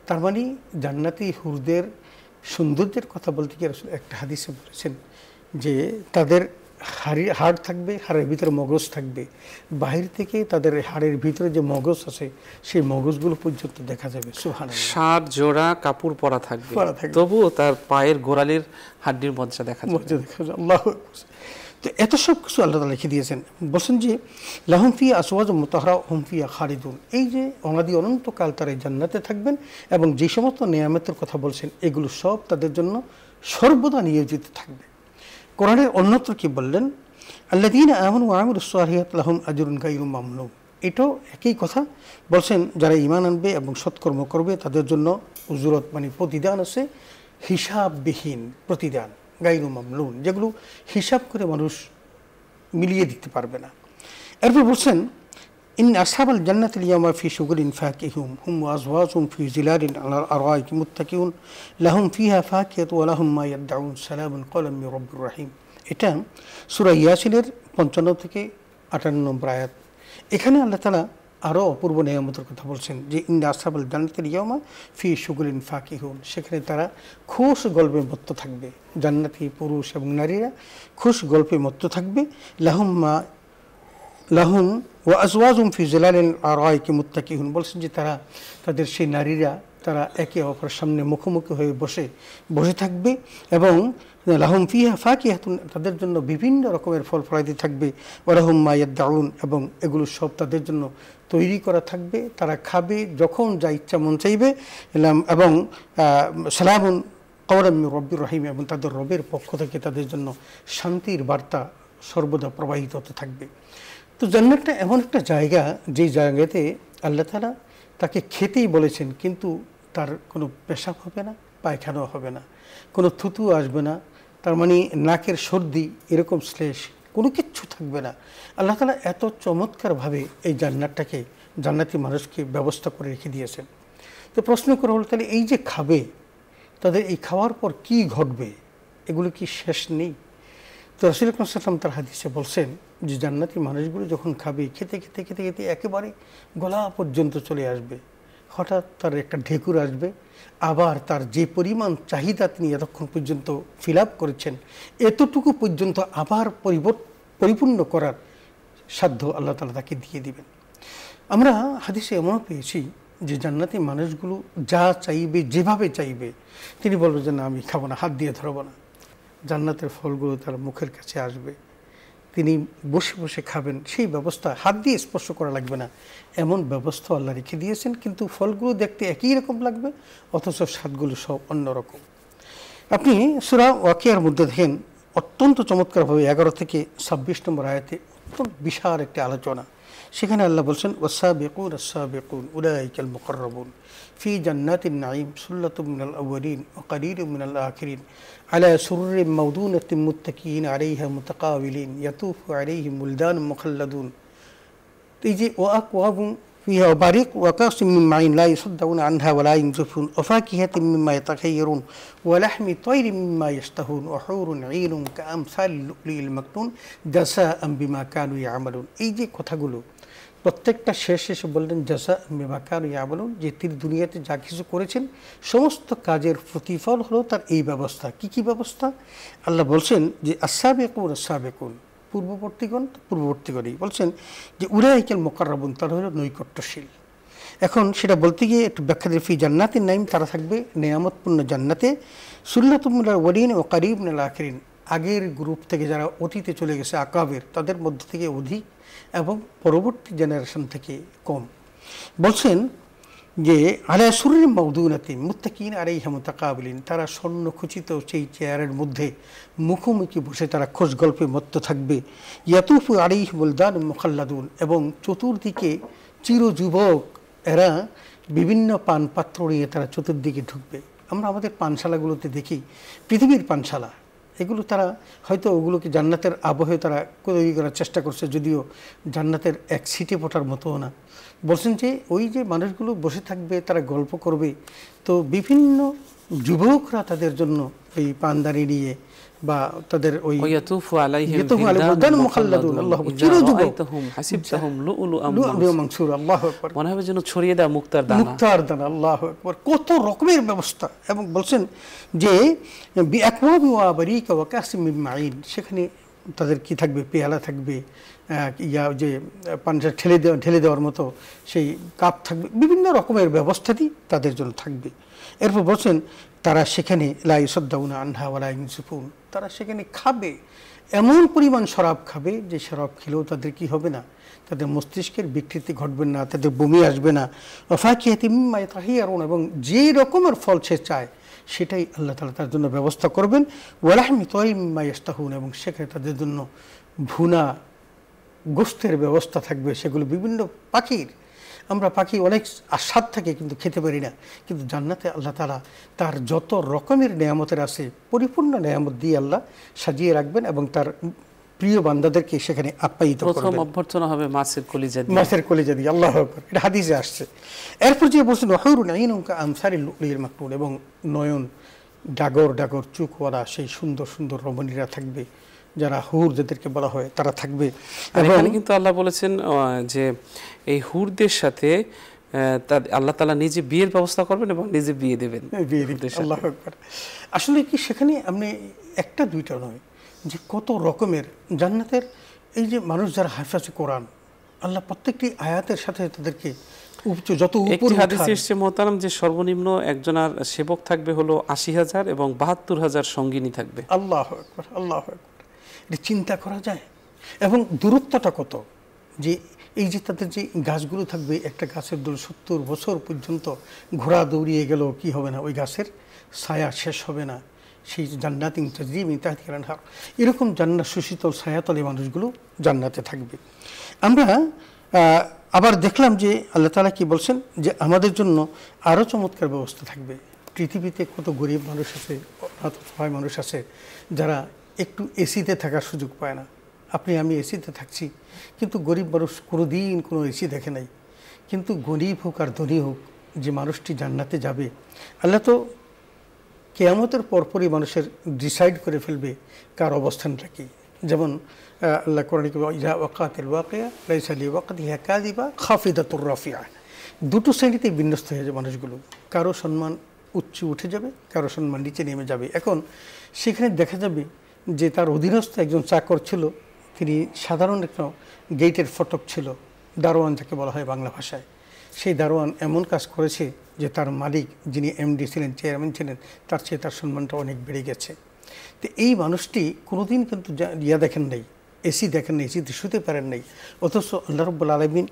তার মানে জান্নাতি হুরদের সৌন্দর্যের কথা বলতে গিয়ে রাসূল একটা হাদিসে বলেছেন যে তাদের হাড় থাকবে, হাড়ের ভিতরে মগজ থাকবে, বাহির থেকে তাদের হাড়ের ভিতরে যে মগজ আছে সেই মগজগুলো পর্যন্ত দেখা যাবে। সুবহানাল্লাহ। 7 জোড়া কাপড় পরা থাকবে, তবুও তার পায়ের গোড়ালির হাড্ডির মজ্জা দেখা যাবে। আল্লাহু আকবার। তো এত সব কিছু আল্লাহ তাআলা লিখে দিয়েছেন। বলছেন যে লাহুম ফিহা আসওয়াজুম মুতাহহারা হুম ফিহা খালিদুন, এই যে অনাদি অনন্তকাল তারা জান্নাতে থাকবেন, এবং যে সমস্ত নিয়ামতের কথা বলছেন এগুলো সব তাদের জন্য সর্বদা নিয়োজিত থাকবে। কোরআনের অন্যত্র কি বললেন, আল্লাযীনা আমানু ওয়া আমিলুস সালিহাতি লাহুম আজরুন গায়রু মামনুন। এটাও একই কথা বলছেন, যারা ঈমান আনবে এবং সৎকর্ম করবে তাদের জন্য উজরত মানে প্রতিদান আছে, হিসাববিহীন প্রতিদান, গায়রু মামনুন, যেগুলো হিসাব করে মানুষ মিলিয়ে দিতে পারবে না। এরপর বলছেন ইন আসহাবাল জান্নাতিল ইয়াওমা ফি শুগুলিন ফাকিহুম হুম ওয়া আজওয়াজুহুম ফি জিলালিন আলাল আরাইকি মুত্তাকিউন লাহুম ফিহা ফাকিহাতু ওয়া লাহুম মা ইয়াদউন সালামুন ক্বালাম মির রাব্বির রহিম। এটা সূরা ইয়াসিনের 55 থেকে 58 নম্বর আয়াত। এখানে আল্লাহ তাআলা আরও অপূর্ব নিয়ামতের কথা বলছেন যে ইন আসহাবাল জান্নাতিল ইয়াওমা ফি শুগুলিন ফাকিহুন, সেখানে তারা খুশ গল্পে মত্ত থাকবে, জান্নাতি পুরুষ এবং নারীরা খুশ গল্পে মত্ত থাকবে। লাহুম ওয়া আজওয়াজুহুম ফি জিলালিল আরাইকি মুত্তাকিউন, বলছেন যে তারা তাদের সেই নারীরা তারা একে অপরের সামনে মুখোমুখি হয়ে বসে থাকবে, এবং লাহুম ফিহা ফাকিহাতুন, তাদের জন্য বিভিন্ন রকমের ফল ফলাদি থাকবে, ওয়া লাহুম মা ইয়াদউন, এবং এগুলো সব তাদের জন্য তৈরি করা থাকবে, তারা খাবে যখন যা ইচ্ছা মন চাইবে, এবং সালামুন ক্বালাম মির রাব্বির রহিম, এবং তাদের রবের পক্ষ থেকে তাদের জন্য শান্তির বার্তা সর্বদা প্রবাহিত হতে থাকবে। তো জান্নাতটা এমন একটা জায়গা যে জায়গাতে আল্লাহ তাআলা তাকে খেতেই বলেছেন, কিন্তু তার কোনো পেশাব হবে না, পায়খানাও হবে না, কোনো থুতু আসবে না, তার মানে নাকের সর্দি এরকম শ্লেষ কোনো কিচ্ছু থাকবে না। আল্লাহ তাআলা এত চমৎকারভাবে এই জান্নাতটাকে জান্নাতি মানুষকে ব্যবস্থা করে রেখে দিয়েছেন। তো প্রশ্ন করা হলো তাহলে এই যে খাবে, তাদের এই খাওয়ার পর কি ঘটবে, এগুলো কি শেষ নেই? তো রাসূল আকরাম সাল্লাল্লাহু আলাইহি ওয়াসাল্লাম তার হাদিসে বলছেন যে জান্নাতি মানুষগুলো যখন খাবে খেতে খেতে খেতে খেতে একেবারে গলা পর্যন্ত চলে আসবে, হঠাৎ তার একটা ঢেকুর আসবে, আবার তার যে পরিমাণ চাহিদা তিনি এতক্ষণ পর্যন্ত ফিল আপ করেছেন এতটুকু পর্যন্ত আবার পরিপূর্ণ করার সাধ্য আল্লাহ তাআলা তাকে দিয়ে দিবেন। আমরা হাদিসে এমনও পেয়েছি যে জান্নাতি মানুষগুলো যা চাইবে, যেভাবে চাইবে, তিনি বলবেন যে না আমি খাবো না, হাত দিয়ে ধরবো না, জান্নাতের ফলগুলো তার মুখের কাছে আসবে, তিনি বসে বসে খাবেন, সেই ব্যবস্থা, হাত দিয়ে স্পর্শ করা লাগবে না, এমন ব্যবস্থা আল্লাহ রেখে দিয়েছেন। কিন্তু ফলগুলো দেখতে একই রকম লাগবে, অথচ স্বাদগুলো সব অন্যরকম। আপনি সূরা ওয়াকিয়ার মধ্যে দেখেন অত্যন্ত চমৎকারভাবে 11 থেকে 26 নম্বর আয়াতে অত্যন্ত বিশাল একটি আলোচনা। সেখানে আল্লাহ বলছেন ওয়াসাবিকুন আস-সাবিকুন উলাইকাল মুকাররাবুন ফি জান্নাতিন নাঈম সুল্লাতুম মিনাল আউয়ালিন ওয়া কালিলুম মিনাল আখিরিন আলা সুরুরিন মাওদুনাতিন মুত্তাকিয়িন আলাইহা মুতাকাবিলিন ইয়াতুফু আলাইহিম ওয়ালদানুম মুখাল্লাদুন। এই যে ওয়া আকওয়াবুন فيها وبريق وكأس من معين لا يصدعون عنها ولا ينزفون وفاكهة مما يتخيرون ولحم طير مما يشتهون وحور عين كأمثال اللؤلؤ المكنون جزاء بما كانوا يعملون। এই যে কথাগুলো প্রত্যেকটা শেষে বললেন জাযা বিমা কানু ইয়ামালুন, যে তিনি দুনিয়াতে যা কিছু করেছেন সমস্ত কাজের প্রতিফল হলো তার এই ব্যবস্থা। কি ব্যবস্থা? আল্লাহ বলছেন যে আস-সাবিকুন আস-সাবিকুন, পূর্ববর্তীগণই বলছেন যে উলাইকাল মুকাররাবুন, তারা হলো নৈকট্যশীল। এখন সেটা বলতে গিয়ে একটু ব্যাখ্যা দিয়ে ফি জান্নাতিন নাঈম, তারা থাকবে নেয়ামতপূর্ণ জান্নাতে, সুল্লাতুম মিনাল আউয়ালিন ওয়া কারিবুম মিনাল আখিরিন, আগের গ্রুপ থেকে যারা অতীতে চলে গেছে আকাবের তাদের মধ্য থেকে অধিক এবং পরবর্তী জেনারেশন থেকে কম। বলছেন যে আলা সুরুরিন মাওদুনাতিন মুত্তাকিয়িন আলাইহা মুতাকাবিলিন, তারা স্বর্ণখচিত সেই চেয়ারের মধ্যে মুখোমুখি বসে তারা খোঁজ গল্পে মত্ত থাকবে। ইয়াতুফু আলাইহিম ওয়ালদানুম মুখাল্লাদুন, এবং চতুর্দিকে চিরযুবক এরা বিভিন্ন পান পাত্র নিয়ে তারা চতুর্দিকে ঢুকবে। আমরা আমাদের পানশালাগুলোতে দেখি, পৃথিবীর পানশালা, এগুলো তারা হয়তো ওগুলোকে জান্নাতের আবহে তারা তৈরি করার চেষ্টা করছে, যদিও জান্নাতের এক সিটে পটার মতো না। বলছেন যে ওই যে মানুষগুলো বসে থাকবে, তারা গল্প করবে, তো বিভিন্ন যুবকরা তাদের জন্য ওই পানদানি নিয়ে বা তাদের ওই ইয়াতুফু আলাইহিম ওয়ালদানুম মুখাল্লাদুন, আল্লাহু চিরযুবক হাসিবতাহুম লুউলুআম মানসুর, আল্লাহু আকবার, মনে হবে যেন ছড়িয়ে দেওয়া মুক্তার দানা, আল্লাহু আকবার, কত রকমের ব্যবস্থা। এবং বলছেন যে বিআকওয়াবি ওয়া বারিকা ওয়া কাসিম মিন মাঈন, সেখানে তাদের কি থাকবে, পেয়ালা থাকবে, যে পানটা ঢেলে দেওয়ার মতো সেই কাপ থাকবে, বিভিন্ন রকমের ব্যবস্থাটি তাদের জন্য থাকবে। এরপর বলছেন তারা সেখানে লা ইউসাদ্দাউনা আনহা ওয়া লা ইউনজিফুন, তারা সেখানে খাবে, এমন পরিমাণ শরাব খাবে যে শরাব খেলেও তাদের কি হবে না, তাদের মস্তিষ্কের বিকৃতি ঘটবে না, তাদের বমি আসবে না। ওয়া ফাকিহাতিম মিম্মা ইয়াতাখাইয়ারুন, এবং যে রকমের ফল সে চায় সেটাই আল্লাহ তাআলা তার জন্য ব্যবস্থা করবেন। ওয়া লাহমি তায়রিম মিম্মা ইয়াশতাহুন, এবং সেখানে তাদের জন্য ভুনা গোশতের ব্যবস্থা থাকবে, সেগুলো বিভিন্ন পাখির। আমরা পাখি অনেক স্বাদ থাকে কিন্তু খেতে পারি না, কিন্তু জান্নাতে আল্লাহ তাআলা তার যত রকমের নেয়ামতের আছে পরিপূর্ণ নেয়ামত দিয়ে আল্লাহ সাজিয়ে রাখবেন এবং তার প্রিয় বান্দাদেরকে সেখানে আপ্যায়িত করবেন। প্রথম অভ্যর্থনা হবে মাছের কলিজা দিয়ে, আল্লাহু আকবার, এটা হাদিসে আসছে। এরপর যে বলছেন হুরুন আইনুন কাআমসালিল লুলিল মাকনুন, এবং নয়ন ডাগর ডাগর চোখওয়ালা সেই সুন্দর সুন্দর রমণীরা থাকবে, যারা হুর যাদেরকে বলা হয় তারা থাকবে। এখানে কিন্তু আল্লাহ বলেছেন যে এই হুরদের সাথে আল্লাহ তাআলা নিজে বিয়ের ব্যবস্থা করবেন এবং নিজে বিয়ে দেবেন। আল্লাহু আকবার। আসলে কি সেখানে আপনি একটা দুইটা নয়, যে কত রকমের জান্নাতের এই যে মানুষ যারা হাফেজে কোরআন, আল্লাহ প্রত্যেকটি আয়াতের সাথে তাদেরকে যত উপরে হাদিসে এসেছে মোহতারাম, যে সর্বনিম্ন একজনের সেবক থাকবে হলো ৮০,০০০ এবং ৭২,০০০ সঙ্গিনী থাকবে। আল্লাহু আকবার, আল্লাহু আকবার। এটা চিন্তা করা যায়। এবং দূরত্বটা কত, যে এই যে তাদের যে গাছগুলো থাকবে, একটা গাছের দূর ৭০ বছর পর্যন্ত ঘোড়া দৌড়িয়ে গেল কি হবে না, ওই গাছের ছায়া শেষ হবে না। সেই জান্নাতিন তাজরি মিন তাহতিহাল আনহার, এরকম জান্নাত সুশীতল ছায়াতলে মানুষগুলো জান্নাতে থাকবে। আমরা আবার দেখলাম যে আল্লাহ তাআলা কি বলছেন, যে আমাদের জন্য আরও চমৎকার ব্যবস্থা থাকবে। পৃথিবীতে কত গরিব মানুষ আছে, অসহায় মানুষ আছে যারা একটু এসিতে থাকার সুযোগ পায় না। আপনি আমি এসিতে থাকছি, কিন্তু গরিব মানুষ কোনোদিন কোনো এসি দেখে নাই। কিন্তু গরিব হোক আর ধনী হোক, যে মানুষটি জান্নাতে যাবে, আল্লাহ তো কিয়ামতের পরপরই মানুষের ডিসাইড করে ফেলবে কার অবস্থানটা কী। যেমন আল্লাহ কোরআনে ইযা ওয়াকাতিল ওয়াকিয়া লাইসা লিওয়াকতিহা কাযিবা খাফিদাতুর রাফিয়া, দুটো শ্রেণীতে বিন্যস্ত হয়ে যাবে মানুষগুলো। কারো সম্মান উচ্চ উঠে যাবে, কারো সম্মান নিচে নেমে যাবে। এখন সেখানে দেখা যাবে যে তার অধীনস্থ একজন চাকর ছিল, তিনি সাধারণ একটা গেটের ফটক ছিল, দারোয়ান যাকে বলা হয় বাংলা ভাষায়। সেই দারোয়ান এমন কাজ করেছে যে তার মালিক যিনি এমডি ছিলেন, চেয়ারম্যান ছিলেন, তার চেয়ে তার সম্মানটা অনেক বেড়ে গেছে। তো এই মানুষটি কোনোদিন কিন্তু দেখেন নাই, এসি দেখেন নাই, এসিতে শুতে পারেন নাই। অথচ আল্লাহ রাব্বুল আলামিন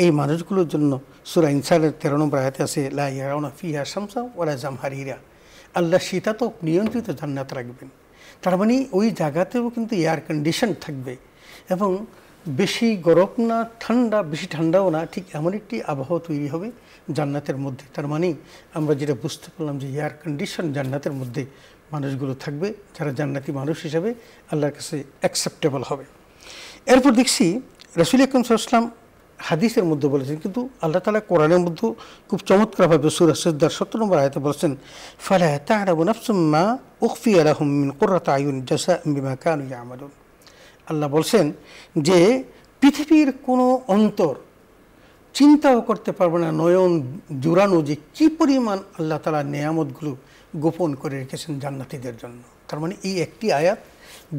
এই মানুষগুলোর জন্য সূরা ইনসানের 13 নম্বর আয়াতে আছে লা ইয়ারাউনা ফিহা শামসা ওয়ালা জামহারিরা, আল্লাহ শীতাতপ নিয়ন্ত্রিত জান্নাত রাখবেন। তার মানে ওই জায়গাতেও কিন্তু এয়ার কন্ডিশন থাকবে এবং বেশি গরম না ঠান্ডা, বেশি ঠান্ডাও না, ঠিক এমন একটি আবহাওয়া তৈরি হবে জান্নাতের মধ্যে। তার মানে আমরা যেটা বুঝতে পারলাম যে এয়ার কন্ডিশন জান্নাতের মধ্যে মানুষগুলো থাকবে, যারা জান্নাতি মানুষ হিসাবে আল্লাহর কাছে অ্যাকসেপ্টেবল হবে। এরপর দেখছি রাসূল আকরাম সাল্লাল্লাহু আলাইহি ওয়াসাল্লাম হাদিসের মধ্যে বলেছেন, কিন্তু আল্লাহ তাআলা কোরআনের মধ্যে খুব চমৎকারভাবে সূরা সাজদার ৭০ নম্বর আয়াতে বলেছেন, ফালা তা'লামু নাফসুম মা উখফিয়া লাহুম মিন কুররাতি আয়ুন জাযাআন বিমা কানু ইয়ামালুন। আল্লাহ বলছেন যে পৃথিবীর কোনো অন্তর চিন্তাও করতে পারবে না, নয়ন জুড়ানো, যে কি পরিমাণ আল্লাহ তাআলা নেয়ামতগুলো গোপন করে রেখেছেন জান্নাতীদের জন্য। তার মানে এই একটি আয়াত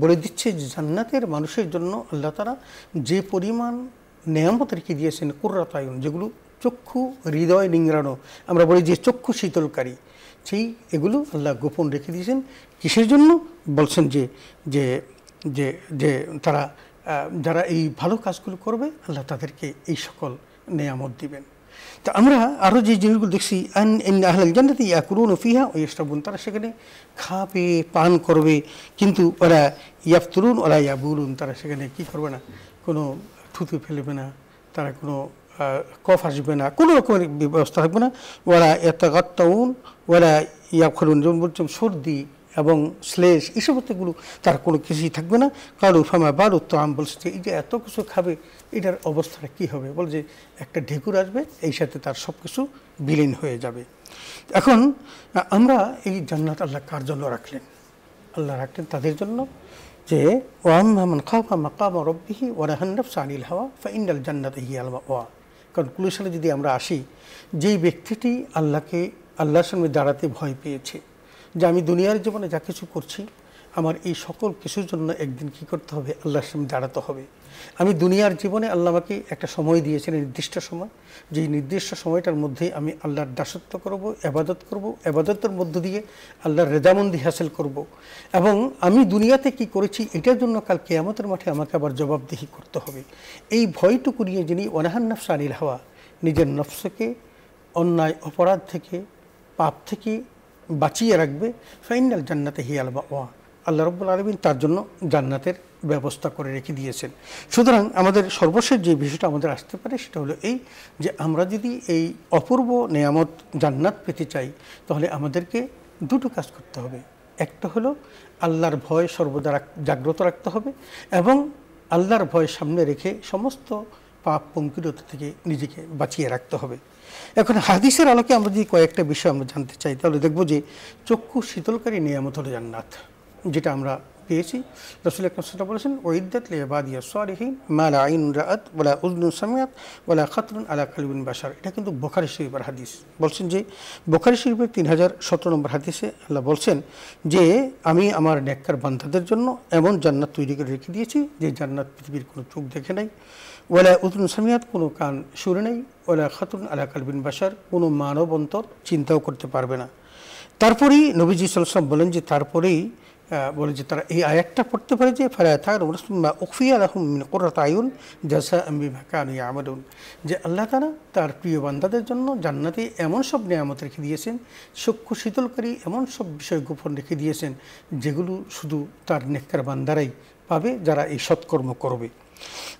বলে দিচ্ছে যে জান্নাতের মানুষের জন্য আল্লাহ তাআলা যে পরিমাণ নেয়ামত রেখে দিয়েছেন, কুররাত আয়ুন, যেগুলো চক্ষু হৃদয় নিংড়ানো, আমরা বলি যে চক্ষু শীতলকারী, সেই এগুলো আল্লাহ গোপন রেখে দিয়েছেন। কিসের জন্য? বলছেন যে যে যে যে তারা যারা এই ভালো কাজগুলো করবে আল্লাহ তাদেরকে এই সকল নেয়ামত দিবেন। তা আমরা আরও যে জিনিসগুলো দেখছি, আহলাল জান্নাতি ইয়াকুলুনা ফিহা ওয়া ইয়াশরাবুন, তারা সেখানে খাবে, পান করবে, কিন্তু ওরা ইয়াফতুরুন ওরা ইয়াবুলুন, তারা সেখানে কী করবে না, কোনো থুতু ফেলবে না, তারা কোনো কফ আসবে না, কোনো রকমের ব্যবস্থা থাকবে না। ওরা ইয়াতাগাত্তাউন ওরা ইয়াবখুলুন, যেমন বলছেন সর্দি এবং শ্লেষ, এই সমস্তগুলো তার কোনো কিছুই থাকবে না। কালু ফামা বালু তাম, বলছে যে এই যে এত কিছু খাবে এটার অবস্থাটা কী হবে? বল যে একটা ঢেকুর আসবে, এই সাথে তার সব কিছু বিলীন হয়ে যাবে। এখন আমরা এই জান্নাত আল্লাহ কার জন্য রাখলেন? আল্লাহ রাখলেন তাদের জন্য যে ওয়াম্মা মান খাফা মাকামা রাব্বিহি ওয়া নাহান নাফসা আনিল হাওয়া ফাইন্নাল জান্নাতা হিয়াল মাওয়া। কনক্লুশনে যদি আমরা আসি, যেই ব্যক্তিটি আল্লাহর সামনে দাঁড়াতে ভয় পেয়েছে, যে আমি দুনিয়ার জীবনে যা কিছু করছি আমার এই সকল কিছুর জন্য একদিন কী করতে হবে? আল্লাহর সামনে দাঁড়াতে হবে। আমি দুনিয়ার জীবনে আল্লাহ আমাকে একটা সময় দিয়েছেন, নির্দিষ্ট সময়, যেই নির্দিষ্ট সময়টার মধ্যে আমি আল্লাহর দাসত্ব করব, এবাদত করব, এবাদতের মধ্য দিয়ে আল্লাহর রেজামন্দি হাসিল করব, এবং আমি দুনিয়াতে কি করেছি এটার জন্য কাল কিয়ামতের মাঠে আমাকে আবার জবাবদিহি করতে হবে। এই ভয়টুকু নিয়ে যিনি ওয়ানাহান নাফসা আনিল হাওয়া, নিজের নফসকে অন্যায় অপরাধ থেকে, পাপ থেকে বাঁচিয়ে রাখবে, ফাইনাল জান্নাতে হিয়াল মাওয়া, আল্লাহ রাব্বুল আলামিন তার জন্য জান্নাতের ব্যবস্থা করে রেখে দিয়েছেন। সুতরাং আমাদের সর্বশেষ যে বিষয়টা আমাদের আসতে পারে সেটা হলো এই, যে আমরা যদি এই অপূর্ব নেয়ামত জান্নাত পেতে চাই, তাহলে আমাদেরকে দুটো কাজ করতে হবে। একটা হলো আল্লাহর ভয় সর্বদা জাগ্রত রাখতে হবে, এবং আল্লাহর ভয় সামনে রেখে সমস্ত পাপ পঙ্কিলতা থেকে নিজেকে বাঁচিয়ে রাখতে হবে। এখন হাদিসের আলোকে আমরা যদি কয়েকটা বিষয় আমরা জানতে চাই, তাহলে দেখব যে চক্ষু শীতলকারী নিয়ামত হলো জান্নাত, যেটা আমরা পেয়েছি। রাসূল আকরাম সাল্লাল্লাহু আলাইহি ওয়াসাল্লাম বলেছেন, ওয়াইদ্দাত লিইবাদিয়াস সালিহিন মা লা আইনুন রাআত ওয়ালা উযনুন সামিআত ওয়ালা খাতরুন আলা কলবিন বাশার। এটা কিন্তু বুখারী শরীফের হাদিস। বলছেন যে বুখারী শরীফের 3017 নম্বর হাদিসে আল্লাহ বলছেন যে আমি আমার নেককার বান্দাদের জন্য এমন জান্নাত তৈরি করে রেখে দিয়েছি যে জান্নাত পৃথিবীর কোনো চোখ দেখে নাই, ওয়ালা উযনুন সামিআত, কোনো কান শুনে নাই, ওয়ালা খাতরুন আলা কলবিন বাশার, কোনো মানব অন্তর চিন্তাও করতে পারবে না। তারপরেই নবীজি সাল্লাল্লাহু আলাইহি ওয়াসাল্লাম বলেন যে তারপরেই বলে যে তারা এই আয়াতটা পড়তে পারে যে ফালা তা'লামু উখফিয়া লাহুম মিন কুররাতি আয়ুন জাযাআন বিমা কানু ইয়ামালুন, যে আল্লাহ তাআলা তার প্রিয় বান্দাদের জন্য জান্নাতে এমন সব নিয়ামত রেখে দিয়েছেন, চক্ষু শীতলকারী এমন সব বিষয় গোপন রেখে দিয়েছেন, যেগুলো শুধু তার নেককার বান্দারাই পাবে যারা এই সৎকর্ম করবে।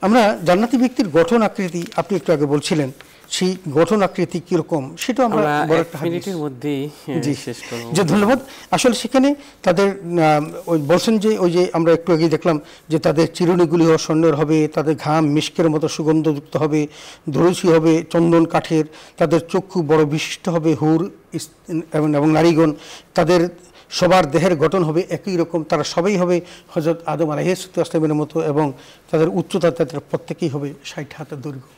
আমরা জান্নাতি ব্যক্তির গঠন আকৃতি, আপনি একটু আগে বলছিলেন, সেই গঠন আকৃতি কিরকম সেটা আমরা বড় একটা মিনিটের মধ্যেই শেষ করব। যে ধন্যবাদ। আসলে সেখানে তাদের বলছেন যে ওই যে আমরা একটু আগে দেখলাম যে তাদের চিরুনিগুলি স্বর্ণের হবে, তাদের ঘাম মিশকের মতো সুগন্ধযুক্ত হবে, ধরুচি হবে চন্দন কাঠের, তাদের চক্ষু বড় বিশিষ্ট হবে, হুর এবং নারীগণ, তাদের সবার দেহের গঠন হবে একই রকম, তারা সবাই হবে হযরত আদম আলাইহিস সালামের মতো, এবং তাদের উচ্চতা তাদের প্রত্যেকেই হবে 60 হাত দৈর্ঘ্য।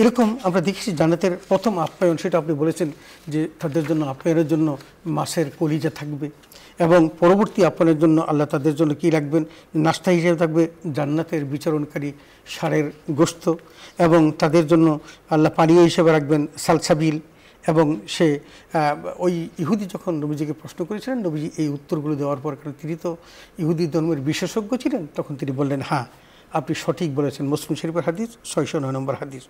এরকম আমরা দেখেছি জান্নাতের প্রথম আপ্যায়ন, সেটা আপনি বলেছেন যে তাদের জন্য আপ্যায়নের জন্য মাছের কলিজা থাকবে, এবং পরবর্তী আপ্যায়নের জন্য আল্লাহ তাদের জন্য কী রাখবেন, নাস্তা হিসেবে থাকবে জান্নাতের বিচরণকারী ষাঁড়ের গোশত, এবং তাদের জন্য আল্লাহ পানীয় হিসেবে রাখবেন সালসাবিল। এবং সে ওই ইহুদি যখন নবীজিকে প্রশ্ন করেছিলেন, নবীজি এই উত্তরগুলো দেওয়ার পর, কারণ তিনি তো ইহুদি ধর্মের বিশেষজ্ঞ ছিলেন, তখন তিনি বললেন হ্যাঁ আপনি সঠিক বলেছেন, মুসলিম শরীফের হাদিস 609 নম্বর হাদিস।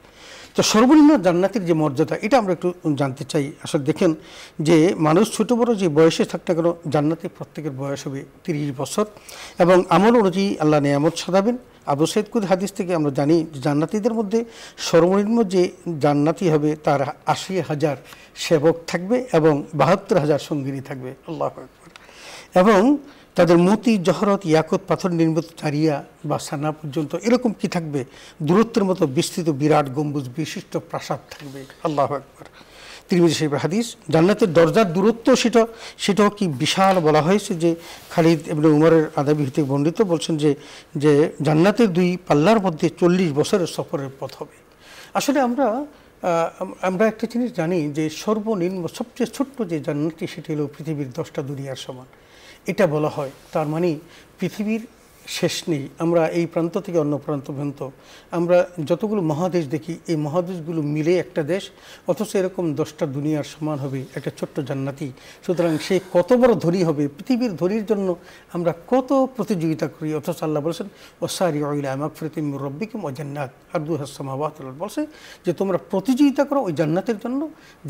তো সর্বনিম্ন জান্নাতের যে মর্যাদা, এটা আমরা একটু জানতে চাই। আসলে দেখেন যে মানুষ ছোট বড় যে বয়সে থাক না কেন, জান্নাতে প্রত্যেকের বয়স হবে 30 বছর এবং আমল অনুযায়ী আল্লাহ নিয়ামত সাজাবেন। আবু সাইদ কুদ হাদিস থেকে আমরা জানি জান্নাতীদের মধ্যে সর্বনিম্ন যে জান্নাতি হবে তার 80,000 সেবক থাকবে এবং 72,000 সঙ্গিনী থাকবে। আল্লাহু আকবার। এবং তাদের মতি, জহরত, ইয়াকুত, পাথর নির্মিত চারিয়া বা সানা পর্যন্ত এরকম কি থাকবে, দূরত্বের মতো বিস্তৃত বিরাট গম্বুজ বিশিষ্ট প্রাসাদ থাকবে। আল্লাহু আকবার। তিরমিজি শরীফের হাদিস। জান্নাতের দরজার দূরত্ব সেটাও কি বিশাল বলা হয়েছে, যে খালিদ ইবনে উমরের আদাবি হতে বর্ণিত বলছেন যে জান্নাতের 2 পাল্লার মধ্যে 40 বছরের সফরের পথ হবে। আসলে আমরা একটা জিনিস জানি যে সর্বনিম্ন সবচেয়ে ছোট্ট যে জান্নাতটি সেটি হলো পৃথিবীর 10টা দুনিয়ার সমান। এটা বলা হয়, তার মানে পৃথিবীর শেষ নেই। আমরা এই প্রান্ত থেকে অন্য প্রান্ত পর্যন্ত আমরা যতগুলো মহাদেশ দেখি, এই মহাদেশগুলো মিলে একটা দেশ, অথচ এরকম 10টা দুনিয়ার সমান হবে একটা ছোট্ট জান্নাতি। সুতরাং সে কত বড় ধনী হবে, পৃথিবীর ধনীর জন্য আমরা কত প্রতিযোগিতা করি, অথচ আল্লাহ বলেছেন ওয়াসারিউ ইলা মাগফিরাতিন মির রাব্বিকুম ওয়া জান্নাত আরদুহাস সামাওয়াতু ওয়াল আরদ, বলছে যে তোমরা প্রতিযোগিতা করো ওই জান্নাতের জন্য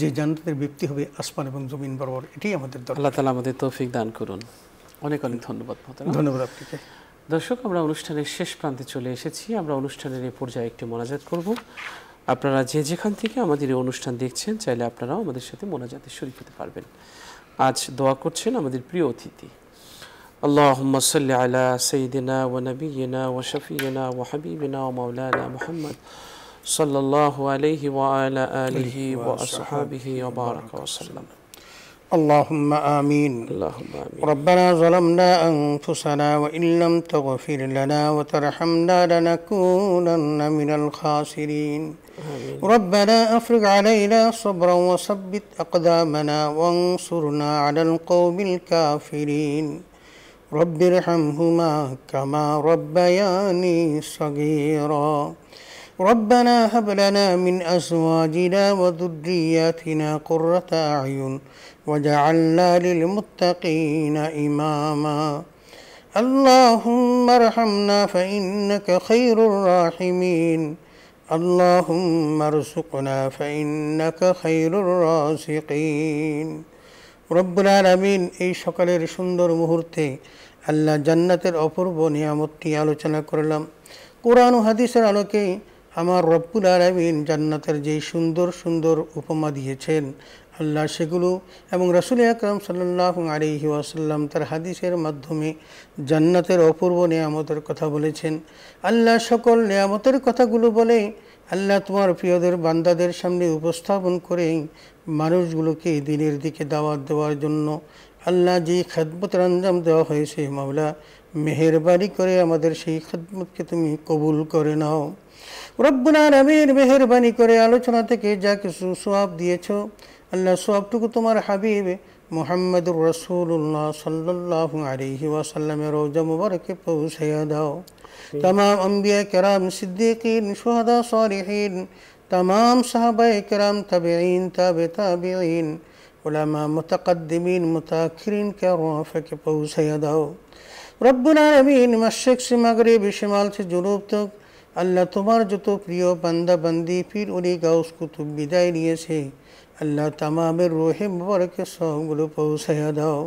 যে জান্নাতের ব্যক্তি হবে আসমান এবং জমিন বরাবর। এটাই আমাদের দরকার। আল্লাহ তাআলা আমাদের তৌফিক দান করুন। অনেক অনেক ধন্যবাদ। ধন্যবাদ আপনাকে। দর্শক, আমরা অনুষ্ঠানের শেষ প্রান্তে চলে এসেছি। আমরা অনুষ্ঠানের এই পর্যায়ে একটি মোনাজাত করব। আপনারা যে যেখান থেকে আমাদের এই অনুষ্ঠান দেখছেন, চাইলে আপনারাও আমাদের সাথে মোনাজাতে শরীক হতে পারবেন। আজ দোয়া করছেন আমাদের প্রিয় অতিথি। আল্লাহুম্মা সাল্লি আলা সাইয়্যিদিনা ওয়া নাবিয়িনা ওয়া শাফিয়িনা ওয়া হাবিবিনা ওয়া মাওলানা মুহাম্মদ সাল্লাল্লাহু আলাইহি ওয়া আলা আলিহি ওয়া আসহাবিহি ওয়া বারাকা ওয়া সাল্লাম। اللهم آمين. ربنا ظلمنا أنفسنا وإن لم تغفر لنا وترحمنا لنكونن من الخاسرين. ربنا أفرغ علينا صبرا وثبت أقدامنا وانصرنا على القوم الكافرين. رب ارحمهما كما ربياني صغيرا. ربنا هب لنا من أزواجنا وذرياتنا قرة أعين وجعلنا للمتقين إماما. اللهم ارحمنا فإنك خير الراحمين. اللهم ارزقنا فإنك خير الرازقين. রব্বুল আলামিন, এই সকালের সুন্দর মুহূর্তে আল্লাহ জান্নাতের অপূর্ব নিয়ামতটি আলোচনা করলাম। কোরআন ও হাদিসের আলোকে আমার রব্বুল আলামিন জান্নাতের যেই সুন্দর সুন্দর উপমা দিয়েছেন আল্লাহ, সেগুলো এবং রাসূল আকরাম সাল্লাল্লাহু আলাইহি ওয়াসাল্লাম তার হাদিসের মাধ্যমে জান্নাতের অপূর্ব নিয়ামতের কথা বলেছেন। আল্লাহ সকল নিয়ামতের কথাগুলো বলে আল্লাহ তোমার প্রিয়দের বান্দাদের সামনে উপস্থাপন করে মানুষগুলোকে দিনের দিকে দাওয়াত দেওয়ার জন্য আল্লাহ যে খেদমতের আঞ্জাম দেওয়া হয়েছে, মাওলা মেহেরবানি করে আমাদের সেই খেদমতকে তুমি কবুল করে নাও। রব্বুল আলামিন, মেহেরবানি করে আলোচনা থেকে যা কিছু সওয়াব দিয়েছো আল্লাহ, সওয়াবটুকু তোমার হাবিব মুহাম্মদুর রাসূলুল্লাহ সাল্লাল্লাহু আলাইহি ওয়াসাল্লামের রওজা মুবারকে পৌঁছায়া দাও। तमाम अंबिया कराम, सिद्दीकीन, शुहदा, सालिहीन, तमाम सहाबाए कराम, तबईन, ताबे ताबईन, उलमा, मुतक़द्दिमीन, मुताखिरीन के रूह के पहुँचाया दाओ। रब्बुल आलमीन, मशरिक़ से मगरिब, शिमाल से जुनूब तक अल्लाह तुम्हार जो तो प्रिय बंदा बंदी फिर उन्हीं का उसको तुम विदाई लिए से अल्लाह तमाम रूह मुबारक सौगुलो पहुँचाया दाओ।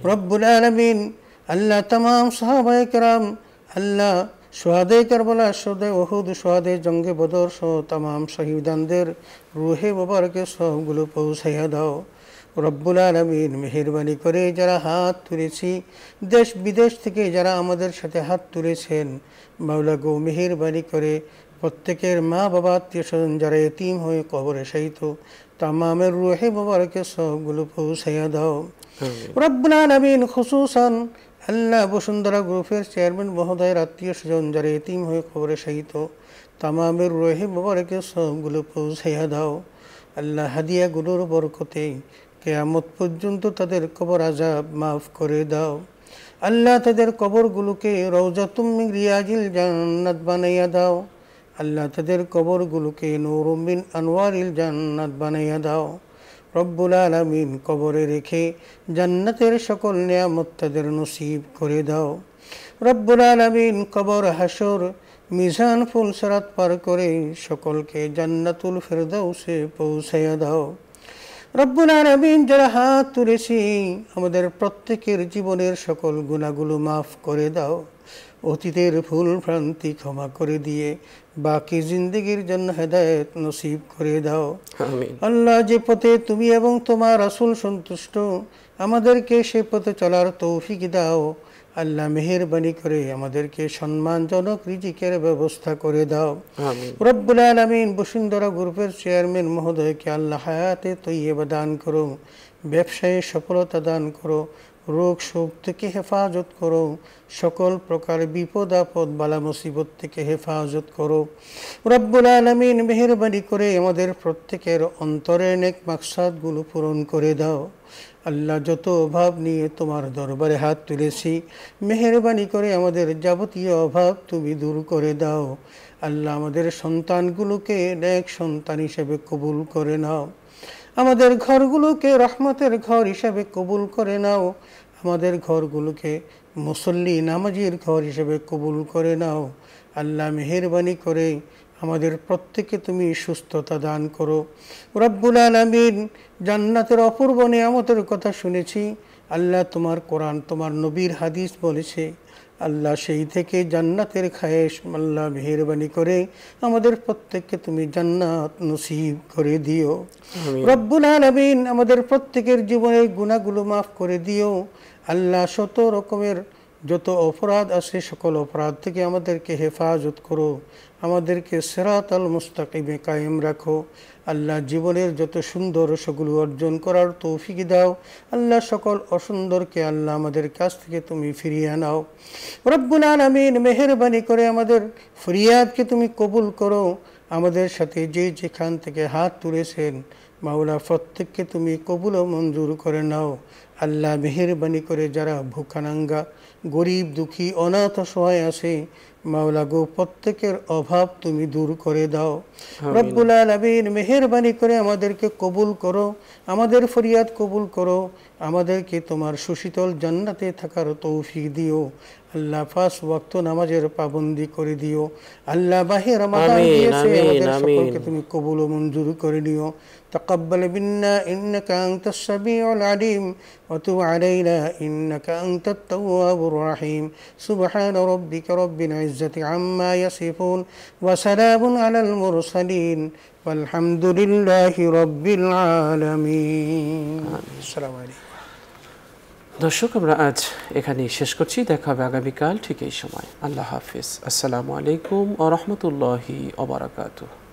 रब्बुल आलमीन, अल्लाह तमाम सहाबाए कराम, अल्लाह शुहादे करबला, शुहादे उहुद, शुहादे जंगे बदर सह तमाम शहीदानদের রূহে মুবারকে সবগুলো পৌঁছাইয়া দাও। রব্বুল আলামিন, মেহেরবানি করে যারা হাত তুলেছি, দেশ বিদেশ থেকে যারা আমাদের সাথে হাত তুলেছেন, মাওলা গো মেহেরবানি করে প্রত্যেকের মা বাবা আত্মীয় স্বজন যারা এতিম হয়ে কবরে শায়িত তামামের রূহে মুবারকে সবগুলো পৌঁছাইয়া দাও। রব্বুল আলামিন, খুসুসান আল্লাহ বসুন্ধরা গ্রুপের চেয়ারম্যান মহোদয়ের আত্মীয় স্বজন যারা এতিম হয়ে খবরে শায়িত তামামের রূহে মুবারকে সবগুলো পৌঁছাইয়া দাও। আল্লাহ হাদিয়াগুলোর বরকতে কিয়ামত পর্যন্ত তাদের কবর আযাব মাফ করে দাও। আল্লাহ তাদের কবরগুলোকে রওজাতুম মিন রিয়াজিল জান্নাত বানাইয়া দাও। আল্লাহ তাদের কবরগুলোকে নূরুম মিন আনওয়ারিল জান্নাত বানাইয়া দাও। রব্বুল আলামিন, কবরে রেখে জান্নাতের সকল নিয়ামত তাদের নসিব করে দাও। রব্বুল আলামিন, কবর হাসর মিজান ফুল সিরাত পার করে সকলকে জান্নাতুল ফেরদাউসে পৌঁছাইয়া দাও। রব্বুল আলামিন, যারা হাত তুলেছি আমাদের প্রত্যেকের জীবনের সকল গুনাহগুলো মাফ করে দাও। অতীতের ভুল ভ্রান্তি ক্ষমা করে দিয়ে বাকি জিন্দেগির জন্য হেদায়েত নসিব করে দাও। আমিন। আল্লাহ, যে পথে তুমি এবং তোমার রাসূল সন্তুষ্ট, আমাদেরকে সে পথে চলার তৌফিক দাও। আল্লাহ, মেহেরবানি করে আমাদেরকে সম্মানজনক রিজিকের ব্যবস্থা করে দাও। আমিন। রব্বুল আলামিন, বসুন্ধরা গ্রুপের চেয়ারম্যান মহোদয়কে আল্লাহ হায়াতে তৈয়বা দান করো, ব্যবসায়ে সফলতা দান করো, রোগ শোক থেকে হেফাজত করো, সকল প্রকার বিপদ আপদ বালা মুসিবত থেকে হেফাজত করো। রব্বুল আলামিন, মেহেরবানি করে আমাদের প্রত্যেকের অন্তরের নেক মাকসাদগুলো পূরণ করে দাও। আল্লাহ, যত অভাব নিয়ে তোমার দরবারে হাত তুলেছি, মেহেরবানি করে আমাদের যাবতীয় অভাব তুমি দূর করে দাও। আল্লাহ, আমাদের সন্তানগুলোকে নেক সন্তান হিসেবে কবুল করে নাও। আমাদের ঘরগুলোকে রহমতের ঘর হিসেবে কবুল করে নাও। আমাদের ঘরগুলোকে মুসল্লি নামাজির ঘর হিসেবে কবুল করে নাও। আল্লাহ, মেহেরবানি করে আমাদের প্রত্যেককে তুমি সুস্থতা দান করো। রব্বুল আলামিন, জান্নাতের অপূর্ব নিয়ামতের কথা শুনেছি। আল্লাহ, তোমার কোরআন, তোমার নবীর হাদিস বলেছে। আল্লাহ, সেই থেকে জান্নাতের খায়েশ আল্লাহ মেহেরবানি করে আমাদের প্রত্যেককে তুমি জান্নাত নসিব করে দিও। রব্বুল আলামিন, আমাদের প্রত্যেকের জীবনের গুনাহগুলো মাফ করে দিও। আল্লাহ, শত রকমের যত অপরাধ আছে সকল অপরাধ থেকে আমাদেরকে হেফাজত করো, আমাদেরকে সিরাতাল মুস্তাকিমে কায়েম রাখো। আল্লাহ, জীবনের যত সুন্দর সেগুলো অর্জন করার তৌফিক দাও। আল্লাহ, সকল অসুন্দরকে আল্লাহ আমাদের কাছ থেকে তুমি ফিরিয়ে আনাও। রব্বুল আলামিন, মেহেরবানি করে আমাদের ফরিয়াদকে তুমি কবুল করো। আমাদের সাথে যে যেখান থেকে হাত তুলেছেন মাওলা, প্রত্যেককে তুমি কবুল ও মঞ্জুর করে নাও। আল্লাহ, মেহেরবানি করে যারা ভুখানাঙ্গা, গরিব দুঃখী, অনাথ অসহায় আছে মাওলা গো, প্রত্যেকের অভাব তুমি দূর করে দাও। রব্বুল আলামিন, মেহেরবানি করে আমাদেরকে কবুল করো, আমাদের ফরিয়াদ কবুল করো, আমাদেরকে তোমার সুশীতল জান্নাতে থাকার তৌফিক দিও। আল্লাহ, 5 ওয়াক্ত নামাজের পাবন্দি করে দিও। আল্লাহ, মাহে রমাদান দিয়েছে, আমাদের সকলকে তুমি কবুল ও মঞ্জুর করে নিও। তাকাব্বাল মিন্না ইন্নাকা আনতাস সামিউল আলিম ওয়া তুব আলাইনা ইন্নাকা আনতাত তাওয়াবুর রহিম। সুবহান রাব্বিকা রাব্বিল ইজ্জাতি আম্মা ইয়াসিফুন ওয়া সালামুন আলাল মুরসালিন ওয়ালহামদুলিল্লাহি রাব্বিল আলামিন। আসসালামু আলাইকুম। দর্শক, আমরা আজ এখানেই শেষ করছি। দেখা হবে আগামীকাল ঠিক এই সময়। আল্লাহ হাফিজ। আসসালামু আলাইকুম ওয়া রাহমাতুল্লাহি ওয়া বারাকাতুহু।